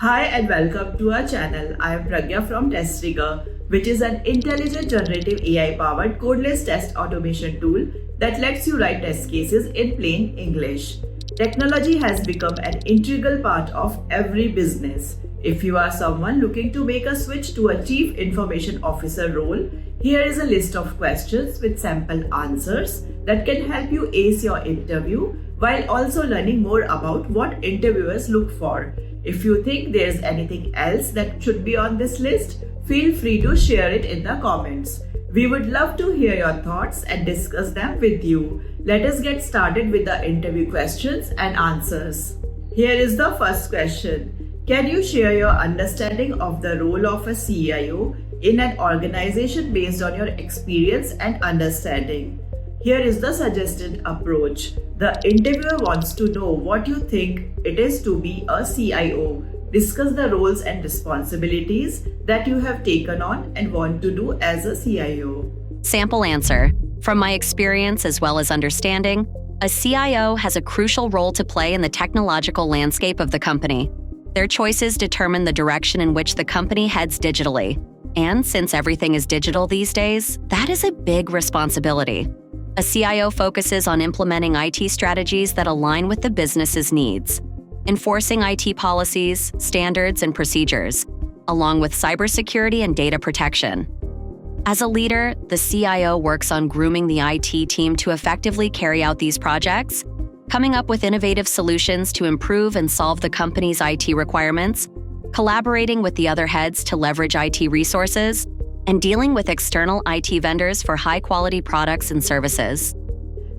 Hi and welcome to our channel. I am Pragya from testRigor, which is an intelligent generative AI-powered codeless test automation tool that lets you write test cases in plain English. Technology has become an integral part of every business. If you are someone looking to make a switch to a Chief Information Officer role, here is a list of questions with sample answers that can help you ace your interview while also learning more about what interviewers look for. If you think there's anything else that should be on this list, feel free to share it in the comments. We would love to hear your thoughts and discuss them with you. Let us get started with the interview questions and answers. Here is the first question. Can you share your understanding of the role of a CIO in an organization based on your experience and understanding? Here is the suggested approach. The interviewer wants to know what you think it is to be a CIO. Discuss the roles and responsibilities that you have taken on and want to do as a CIO. Sample answer. From my experience as well as understanding, a CIO has a crucial role to play in the technological landscape of the company. Their choices determine the direction in which the company heads digitally. And since everything is digital these days, that is a big responsibility. A CIO focuses on implementing IT strategies that align with the business's needs, enforcing IT policies, standards, and procedures, along with cybersecurity and data protection. As a leader, the CIO works on grooming the IT team to effectively carry out these projects, coming up with innovative solutions to improve and solve the company's IT requirements, collaborating with the other heads to leverage IT resources, and dealing with external IT vendors for high-quality products and services.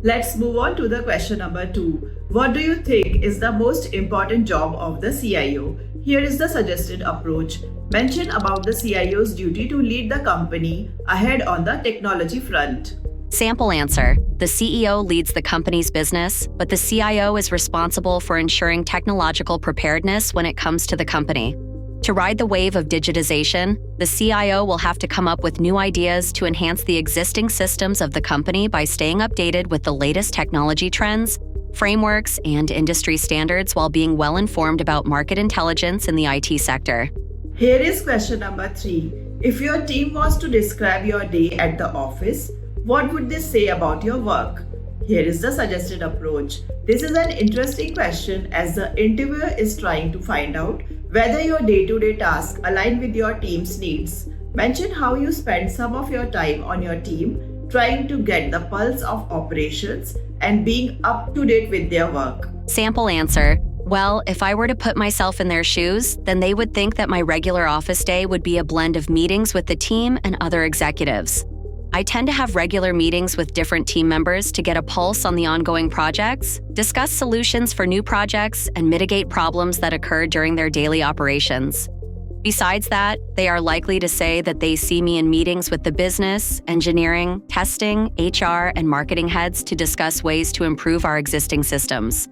Let's move on to the question number 2. What do you think is the most important job of the CIO? Here is the suggested approach. Mention about the CIO's duty to lead the company ahead on the technology front. Sample answer. The CEO leads the company's business, but the CIO is responsible for ensuring technological preparedness when it comes to the company. To ride the wave of digitization, the CIO will have to come up with new ideas to enhance the existing systems of the company by staying updated with the latest technology trends, frameworks, and industry standards while being well informed about market intelligence in the IT sector. Here is question number 3. If your team was to describe your day at the office, what would they say about your work? Here is the suggested approach. This is an interesting question as the interviewer is trying to find out whether your day-to-day tasks align with your team's needs. Mention how you spend some of your time on your team trying to get the pulse of operations and being up to date with their work. Sample answer. Well, if I were to put myself in their shoes, then they would think that my regular office day would be a blend of meetings with the team and other executives. I tend to have regular meetings with different team members to get a pulse on the ongoing projects, discuss solutions for new projects, and mitigate problems that occur during their daily operations. Besides that, they are likely to say that they see me in meetings with the business, engineering, testing, HR, and marketing heads to discuss ways to improve our existing systems.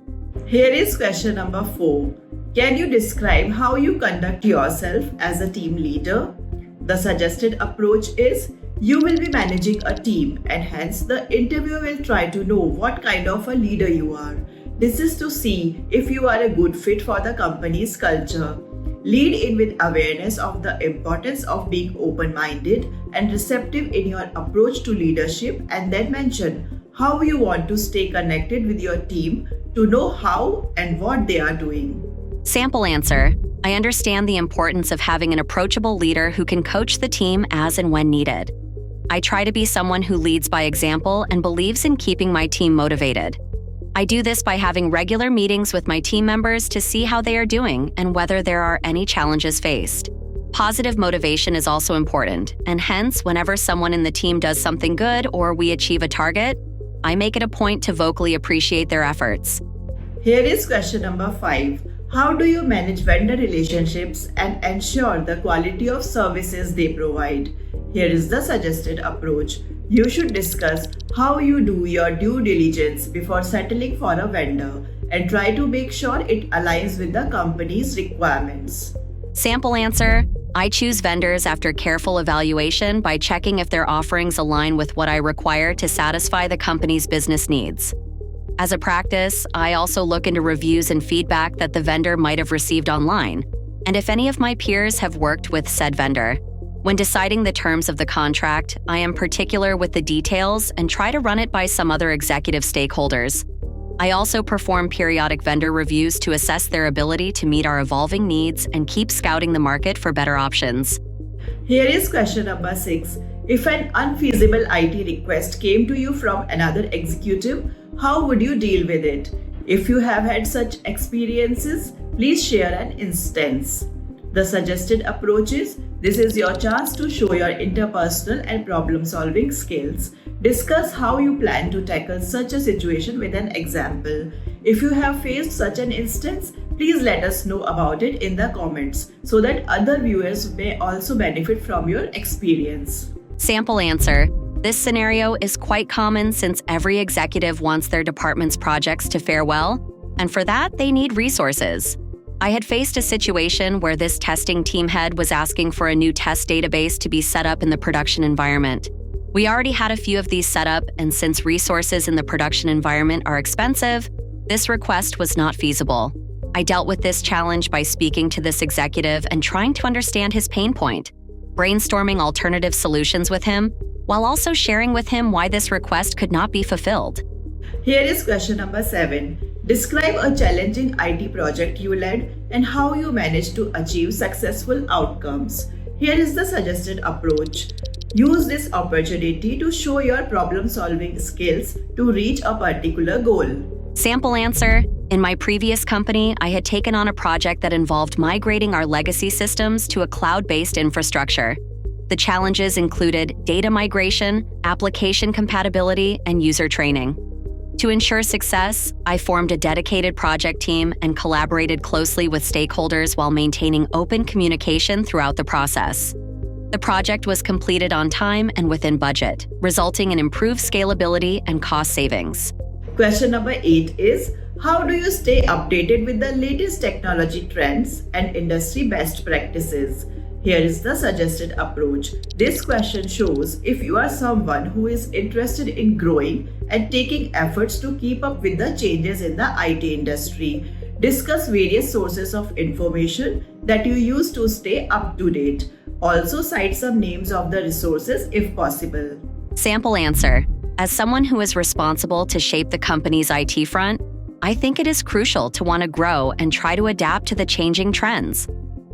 Here is question number 4. Can you describe how you conduct yourself as a team leader? The suggested approach is you will be managing a team and hence the interviewer will try to know what kind of a leader you are. This is to see if you are a good fit for the company's culture. Lead in with awareness of the importance of being open-minded and receptive in your approach to leadership, and then mention how you want to stay connected with your team to know how and what they are doing. Sample answer. I understand the importance of having an approachable leader who can coach the team as and when needed. I try to be someone who leads by example and believes in keeping my team motivated. I do this by having regular meetings with my team members to see how they are doing and whether there are any challenges faced. Positive motivation is also important, and hence, whenever someone in the team does something good or we achieve a target, I make it a point to vocally appreciate their efforts. Here is question number 5. How do you manage vendor relationships and ensure the quality of services they provide? Here is the suggested approach. You should discuss how you do your due diligence before settling for a vendor and try to make sure it aligns with the company's requirements. Sample answer. I choose vendors after careful evaluation by checking if their offerings align with what I require to satisfy the company's business needs. As a practice, I also look into reviews and feedback that the vendor might have received online. and if any of my peers have worked with said vendor. When deciding the terms of the contract, I am particular with the details and try to run it by some other executive stakeholders. I also perform periodic vendor reviews to assess their ability to meet our evolving needs and keep scouting the market for better options. Here is question number 6. If an unfeasible IT request came to you from another executive, how would you deal with it? If you have had such experiences, please share an instance. The suggested approach is, this is your chance to show your interpersonal and problem-solving skills. Discuss how you plan to tackle such a situation with an example. If you have faced such an instance, please let us know about it in the comments so that other viewers may also benefit from your experience. Sample answer. This scenario is quite common since every executive wants their department's projects to fare well, and for that, they need resources. I had faced a situation where this testing team head was asking for a new test database to be set up in the production environment. We already had a few of these set up, and since resources in the production environment are expensive, this request was not feasible. I dealt with this challenge by speaking to this executive and trying to understand his pain point, brainstorming alternative solutions with him, while also sharing with him why this request could not be fulfilled. Here is question number 7. Describe a challenging IT project you led and how you managed to achieve successful outcomes. Here is the suggested approach. Use this opportunity to show your problem-solving skills to reach a particular goal. Sample answer. In my previous company, I had taken on a project that involved migrating our legacy systems to a cloud-based infrastructure. The challenges included data migration, application compatibility, and user training. To ensure success, I formed a dedicated project team and collaborated closely with stakeholders while maintaining open communication throughout the process. The project was completed on time and within budget, resulting in improved scalability and cost savings. Question number 8 is, how do you stay updated with the latest technology trends and industry best practices? Here is the suggested approach. This question shows if you are someone who is interested in growing and taking efforts to keep up with the changes in the IT industry. Discuss various sources of information that you use to stay up to date. Also cite some names of the resources if possible. Sample answer. As someone who is responsible to shape the company's IT front, I think it is crucial to want to grow and try to adapt to the changing trends.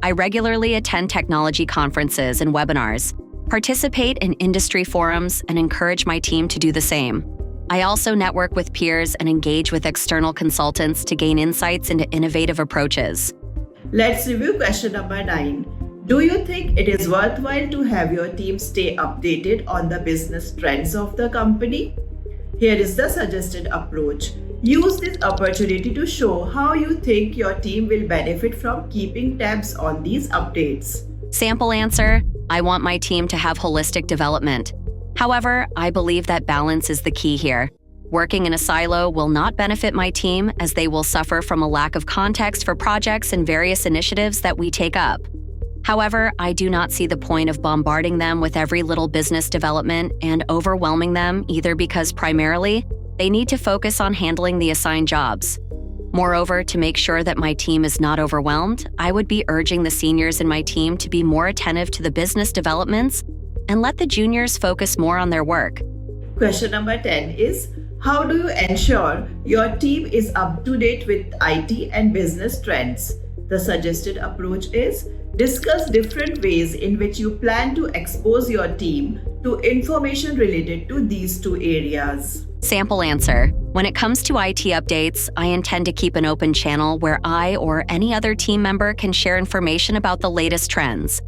I regularly attend technology conferences and webinars, participate in industry forums, and encourage my team to do the same. I also network with peers and engage with external consultants to gain insights into innovative approaches. Let's review question number 9. Do you think it is worthwhile to have your team stay updated on the business trends of the company? Here is the suggested approach. Use this opportunity to show how you think your team will benefit from keeping tabs on these updates. Sample answer. I want my team to have holistic development. However, I believe that balance is the key here. Working in a silo will not benefit my team as they will suffer from a lack of context for projects and various initiatives that we take up. However, I do not see the point of bombarding them with every little business development and overwhelming them either because primarily, they need to focus on handling the assigned jobs. Moreover, to make sure that my team is not overwhelmed, I would be urging the seniors in my team to be more attentive to the business developments and let the juniors focus more on their work. Question number 10 is, how do you ensure your team is up to date with IT and business trends? The suggested approach is, discuss different ways in which you plan to expose your team to information related to these two areas. Sample answer. When it comes to IT updates, I intend to keep an open channel where I or any other team member can share information about the latest trends.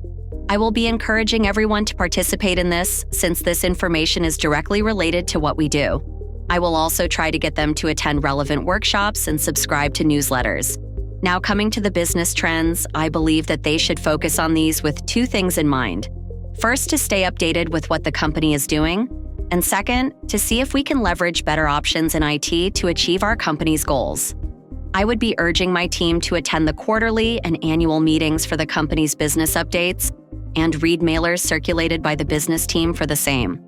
I will be encouraging everyone to participate in this since this information is directly related to what we do. I will also try to get them to attend relevant workshops and subscribe to newsletters. Now, coming to the business trends, I believe that they should focus on these with two things in mind. First, to stay updated with what the company is doing, and second, to see if we can leverage better options in IT to achieve our company's goals. I would be urging my team to attend the quarterly and annual meetings for the company's business updates and read mailers circulated by the business team for the same.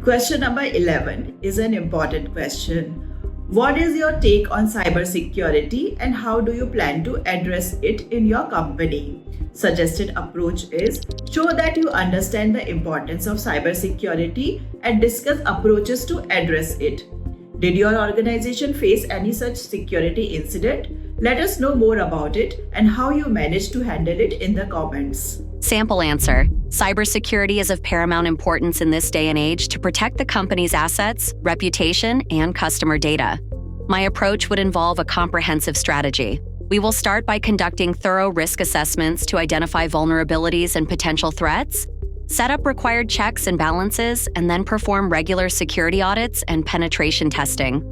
Question number 11 is an important question. What is your take on cybersecurity and how do you plan to address it in your company? Suggested approach is show that you understand the importance of cybersecurity and discuss approaches to address it. Did your organization face any such security incident? Let us know more about it and how you managed to handle it in the comments. Sample answer. Cybersecurity is of paramount importance in this day and age to protect the company's assets, reputation, and customer data. My approach would involve a comprehensive strategy. We will start by conducting thorough risk assessments to identify vulnerabilities and potential threats, set up required checks and balances, and then perform regular security audits and penetration testing.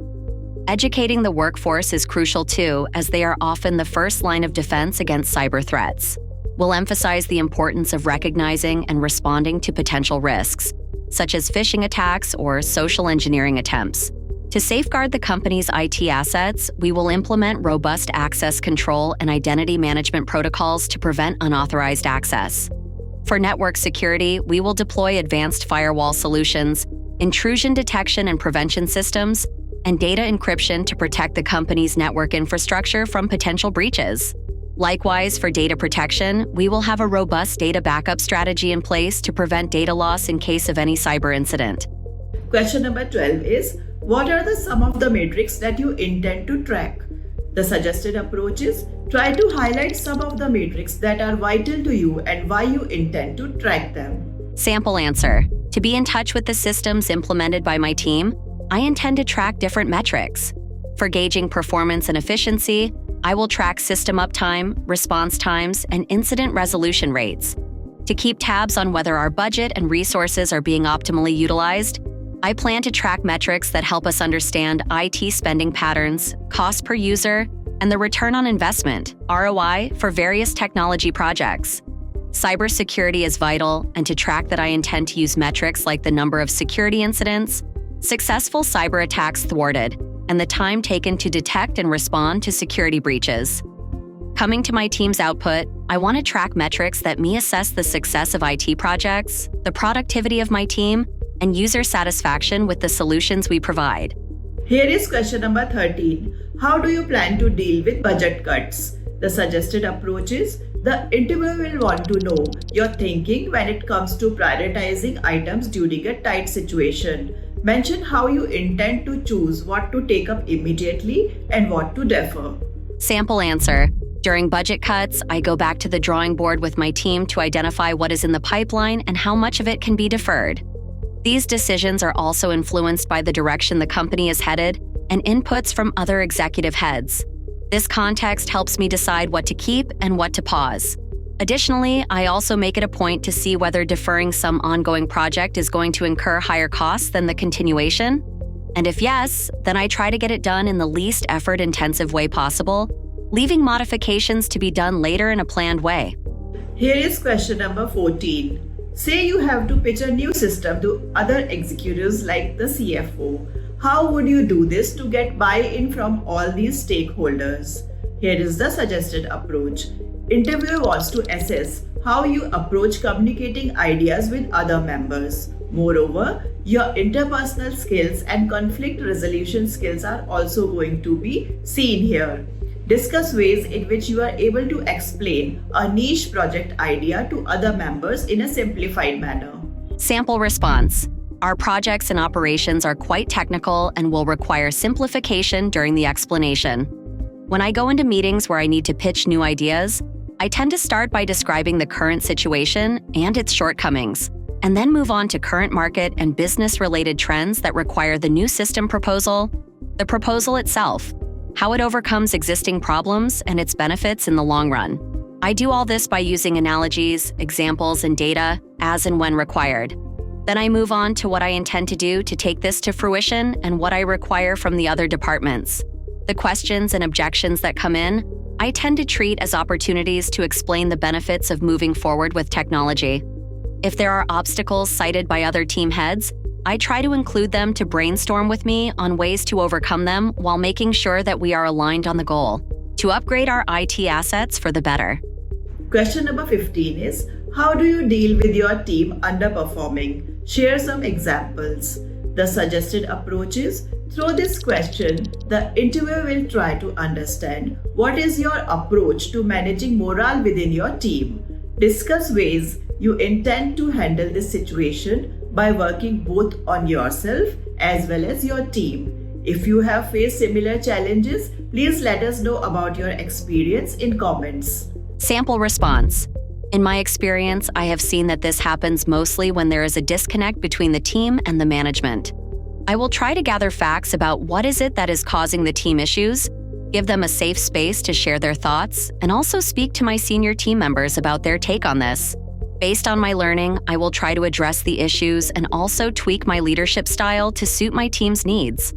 Educating the workforce is crucial too, as they are often the first line of defense against cyber threats. We'll emphasize the importance of recognizing and responding to potential risks, such as phishing attacks or social engineering attempts. To safeguard the company's IT assets, we will implement robust access control and identity management protocols to prevent unauthorized access. For network security, we will deploy advanced firewall solutions, intrusion detection and prevention systems, and data encryption to protect the company's network infrastructure from potential breaches. Likewise, for data protection, we will have a robust data backup strategy in place to prevent data loss in case of any cyber incident. Question number 12 is, what are some of the metrics that you intend to track? The suggested approach is, try to highlight some of the metrics that are vital to you and why you intend to track them. Sample answer. To be in touch with the systems implemented by my team, I intend to track different metrics. For gauging performance and efficiency, I will track system uptime, response times, and incident resolution rates. To keep tabs on whether our budget and resources are being optimally utilized, I plan to track metrics that help us understand IT spending patterns, cost per user, and the return on investment, ROI, for various technology projects. Cybersecurity is vital, and to track that I intend to use metrics like the number of security incidents, successful cyber attacks thwarted, and the time taken to detect and respond to security breaches. Coming to my team's output, I want to track metrics that assess the success of IT projects, the productivity of my team, and user satisfaction with the solutions we provide. Here is question number 13. How do you plan to deal with budget cuts? The suggested approach is, the interviewer will want to know your thinking when it comes to prioritizing items during a tight situation. Mention how you intend to choose what to take up immediately and what to defer. Sample answer. During budget cuts, I go back to the drawing board with my team to identify what is in the pipeline and how much of it can be deferred. These decisions are also influenced by the direction the company is headed and inputs from other executive heads. This context helps me decide what to keep and what to pause. Additionally, I also make it a point to see whether deferring some ongoing project is going to incur higher costs than the continuation. And if yes, then I try to get it done in the least effort-intensive way possible, leaving modifications to be done later in a planned way. Here is question number 14. Say you have to pitch a new system to other executives like the CFO. How would you do this to get buy-in from all these stakeholders? Here is the suggested approach. Interviewer wants to assess how you approach communicating ideas with other members. Moreover, your interpersonal skills and conflict resolution skills are also going to be seen here. Discuss ways in which you are able to explain a niche project idea to other members in a simplified manner. Sample response. Our projects and operations are quite technical and will require simplification during the explanation. When I go into meetings where I need to pitch new ideas, I tend to start by describing the current situation and its shortcomings, and then move on to current market and business-related trends that require the new system proposal, the proposal itself, how it overcomes existing problems, and its benefits in the long run. I do all this by using analogies, examples, and data as and when required. Then I move on to what I intend to do to take this to fruition and what I require from the other departments. The questions and objections that come in, I tend to treat as opportunities to explain the benefits of moving forward with technology. If there are obstacles cited by other team heads, I try to include them to brainstorm with me on ways to overcome them while making sure that we are aligned on the goal, to upgrade our IT assets for the better. Question number 15 is, how do you deal with your team underperforming? Share some examples. The suggested approach is, through this question, the interviewer will try to understand what is your approach to managing morale within your team. Discuss ways you intend to handle this situation by working both on yourself as well as your team. If you have faced similar challenges, please let us know about your experience in comments. Sample response. In my experience, I have seen that this happens mostly when there is a disconnect between the team and the management. I will try to gather facts about what is it that is causing the team issues, give them a safe space to share their thoughts, and also speak to my senior team members about their take on this. Based on my learning, I will try to address the issues and also tweak my leadership style to suit my team's needs.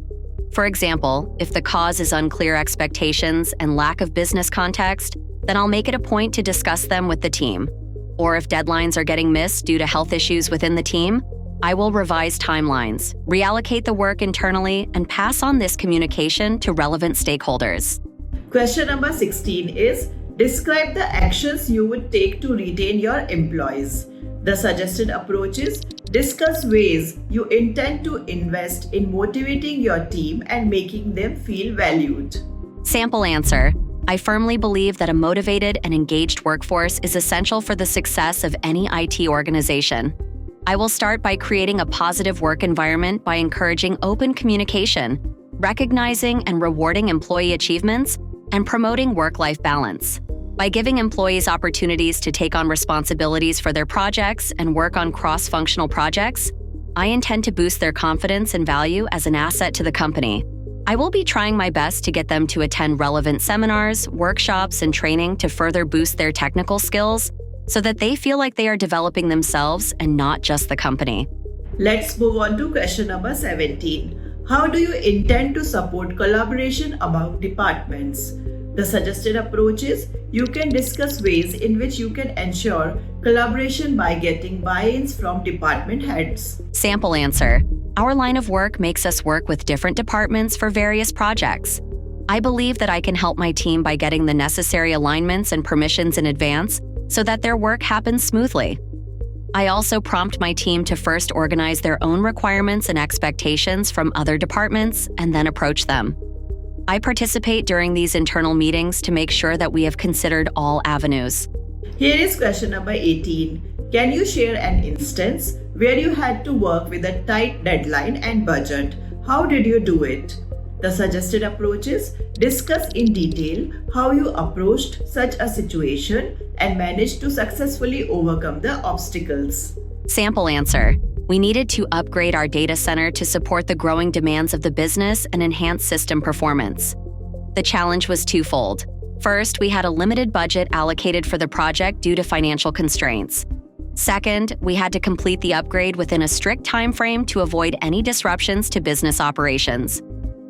For example, if the cause is unclear expectations and lack of business context, then I'll make it a point to discuss them with the team. Or if deadlines are getting missed due to health issues within the team, I will revise timelines, reallocate the work internally, and pass on this communication to relevant stakeholders. Question number 16 is, describe the actions you would take to retain your employees. The suggested approach is, discuss ways you intend to invest in motivating your team and making them feel valued. Sample answer. I firmly believe that a motivated and engaged workforce is essential for the success of any IT organization. I will start by creating a positive work environment by encouraging open communication, recognizing and rewarding employee achievements, and promoting work-life balance. By giving employees opportunities to take on responsibilities for their projects and work on cross-functional projects, I intend to boost their confidence and value as an asset to the company. I will be trying my best to get them to attend relevant seminars, workshops, and training to further boost their technical skills so that they feel like they are developing themselves and not just the company. Let's move on to question number 17. How do you intend to support collaboration among departments? The suggested approach is, you can discuss ways in which you can ensure collaboration by getting buy-ins from department heads. Sample answer. Our line of work makes us work with different departments for various projects. I believe that I can help my team by getting the necessary alignments and permissions in advance so that their work happens smoothly. I also prompt my team to first organize their own requirements and expectations from other departments and then approach them. I participate during these internal meetings to make sure that we have considered all avenues. Here is question number 18. Can you share an instance where you had to work with a tight deadline and budget? How did you do it? The suggested approach is, discuss in detail how you approached such a situation and managed to successfully overcome the obstacles. Sample answer. We needed to upgrade our data center to support the growing demands of the business and enhance system performance. The challenge was twofold. First, we had a limited budget allocated for the project due to financial constraints. Second, we had to complete the upgrade within a strict time frame to avoid any disruptions to business operations.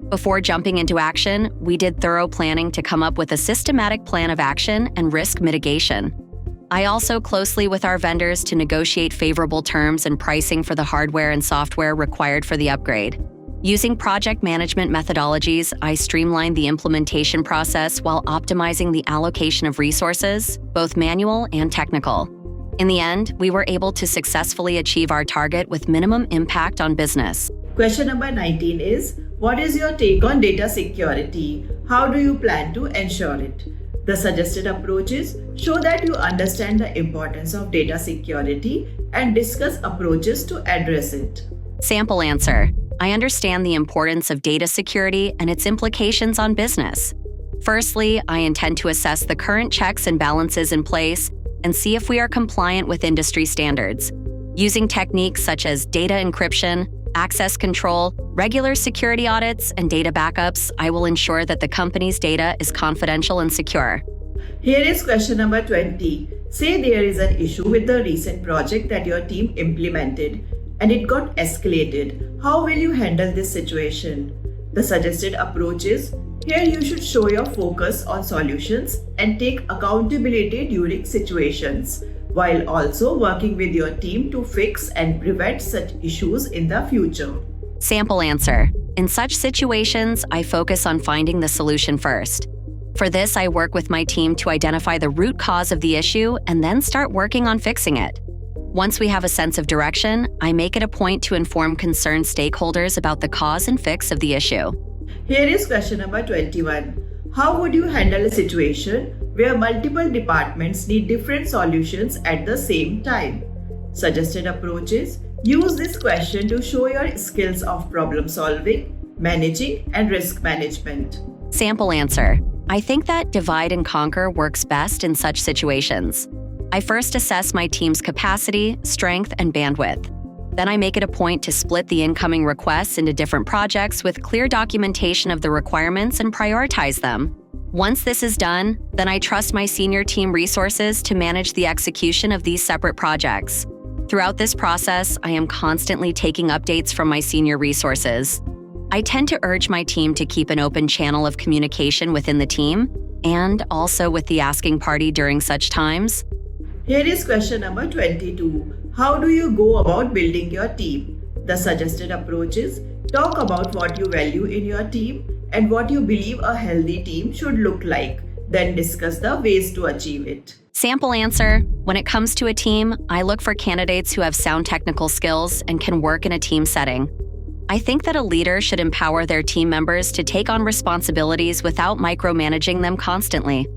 Before jumping into action, we did thorough planning to come up with a systematic plan of action and risk mitigation. I also closely with our vendors to negotiate favorable terms and pricing for the hardware and software required for the upgrade. Using project management methodologies, I streamlined the implementation process while optimizing the allocation of resources, both manual and technical. In the end, we were able to successfully achieve our target with minimum impact on business. Question number 19 is, what is your take on data security? How do you plan to ensure it? The suggested approach is, show that you understand the importance of data security and discuss approaches to address it. Sample answer. I understand the importance of data security and its implications on business. Firstly, I intend to assess the current checks and balances in place and see if we are compliant with industry standards. Using techniques such as data encryption, access control, regular security audits, and data backups, I will ensure that the company's data is confidential and secure. Here is question number 20. Say there is an issue with the recent project that your team implemented and it got escalated. How will you handle this situation? The suggested approach is, here you should show your focus on solutions and take accountability during situations, while also working with your team to fix and prevent such issues in the future. Sample answer. In such situations, I focus on finding the solution first. For this, I work with my team to identify the root cause of the issue and then start working on fixing it. Once we have a sense of direction, I make it a point to inform concerned stakeholders about the cause and fix of the issue. Here is question number 21. How would you handle a situation where multiple departments need different solutions at the same time? Suggested approaches. Use this question to show your skills of problem solving, managing, and risk management. Sample answer. I think that divide and conquer works best in such situations. I first assess my team's capacity, strength, and bandwidth. Then I make it a point to split the incoming requests into different projects with clear documentation of the requirements and prioritize them. Once this is done, then I trust my senior team resources to manage the execution of these separate projects. Throughout this process, I am constantly taking updates from my senior resources. I tend to urge my team to keep an open channel of communication within the team and also with the asking party during such times. Here is question number 22. How do you go about building your team? The suggested approaches. Talk about what you value in your team and what you believe a healthy team should look like. Then discuss the ways to achieve it. Sample answer. When it comes to a team, I look for candidates who have sound technical skills and can work in a team setting. I think that a leader should empower their team members to take on responsibilities without micromanaging them constantly.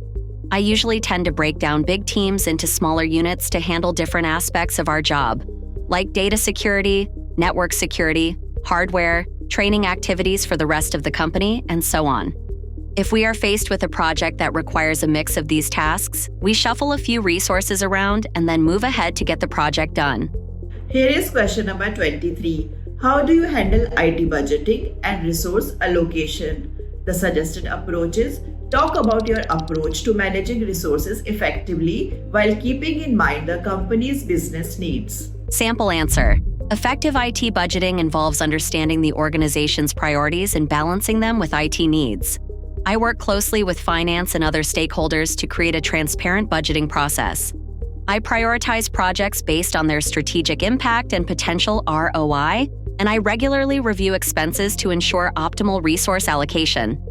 I usually tend to break down big teams into smaller units to handle different aspects of our job, like data security, network security, hardware, training activities for the rest of the company, and so on. If we are faced with a project that requires a mix of these tasks, we shuffle a few resources around and then move ahead to get the project done. Here is question number 23. How do you handle IT budgeting and resource allocation? The suggested approaches. Talk about your approach to managing resources effectively while keeping in mind the company's business needs. Sample answer. Effective IT budgeting involves understanding the organization's priorities and balancing them with IT needs. I work closely with finance and other stakeholders to create a transparent budgeting process. I prioritize projects based on their strategic impact and potential ROI, and I regularly review expenses to ensure optimal resource allocation.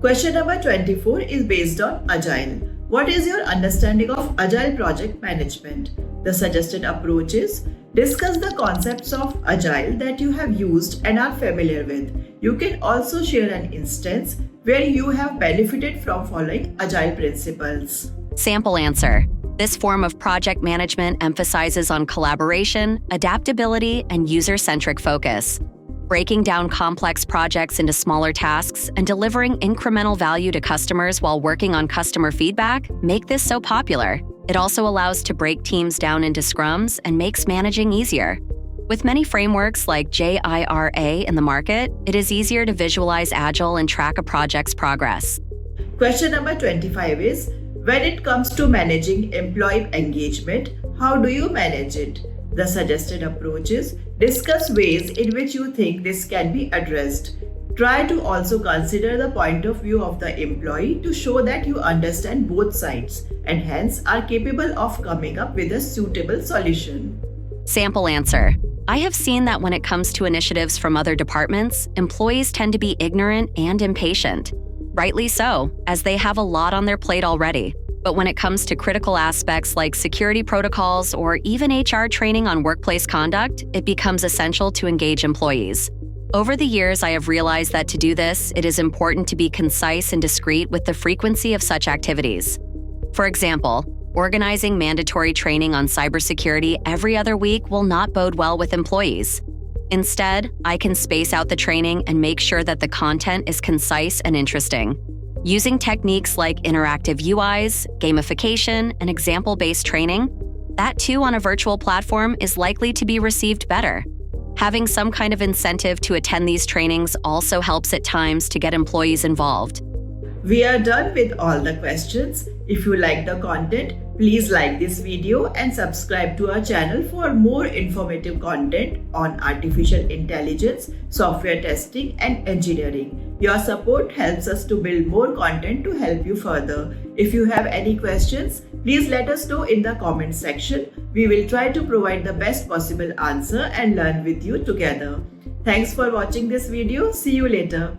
Question number 24 is based on Agile. What is your understanding of Agile project management? The suggested approaches. Discuss the concepts of Agile that you have used and are familiar with. You can also share an instance where you have benefited from following Agile principles. Sample answer. This form of project management emphasizes on collaboration, adaptability, and user-centric focus. Breaking down complex projects into smaller tasks and delivering incremental value to customers while working on customer feedback make this so popular. It also allows to break teams down into scrums and makes managing easier. With many frameworks like JIRA in the market, it is easier to visualize Agile and track a project's progress. Question number 25 is, when it comes to managing employee engagement, how do you manage it? The suggested approaches. Discuss ways in which you think this can be addressed. Try to also consider the point of view of the employee to show that you understand both sides and hence are capable of coming up with a suitable solution. Sample answer. I have seen that when it comes to initiatives from other departments, employees tend to be ignorant and impatient. Rightly so, as they have a lot on their plate already. But when it comes to critical aspects like security protocols or even HR training on workplace conduct, it becomes essential to engage employees. Over the years, I have realized that to do this, it is important to be concise and discreet with the frequency of such activities. For example, organizing mandatory training on cybersecurity every other week will not bode well with employees. Instead, I can space out the training and make sure that the content is concise and interesting. Using techniques like interactive UIs, gamification, and example-based training, that too on a virtual platform is likely to be received better. Having some kind of incentive to attend these trainings also helps at times to get employees involved. We are done with all the questions. If you like the content, please like this video and subscribe to our channel for more informative content on artificial intelligence, software testing, and engineering. Your support helps us to build more content to help you further. If you have any questions, please let us know in the comment section. We will try to provide the best possible answer and learn with you together. Thanks for watching this video. See you later.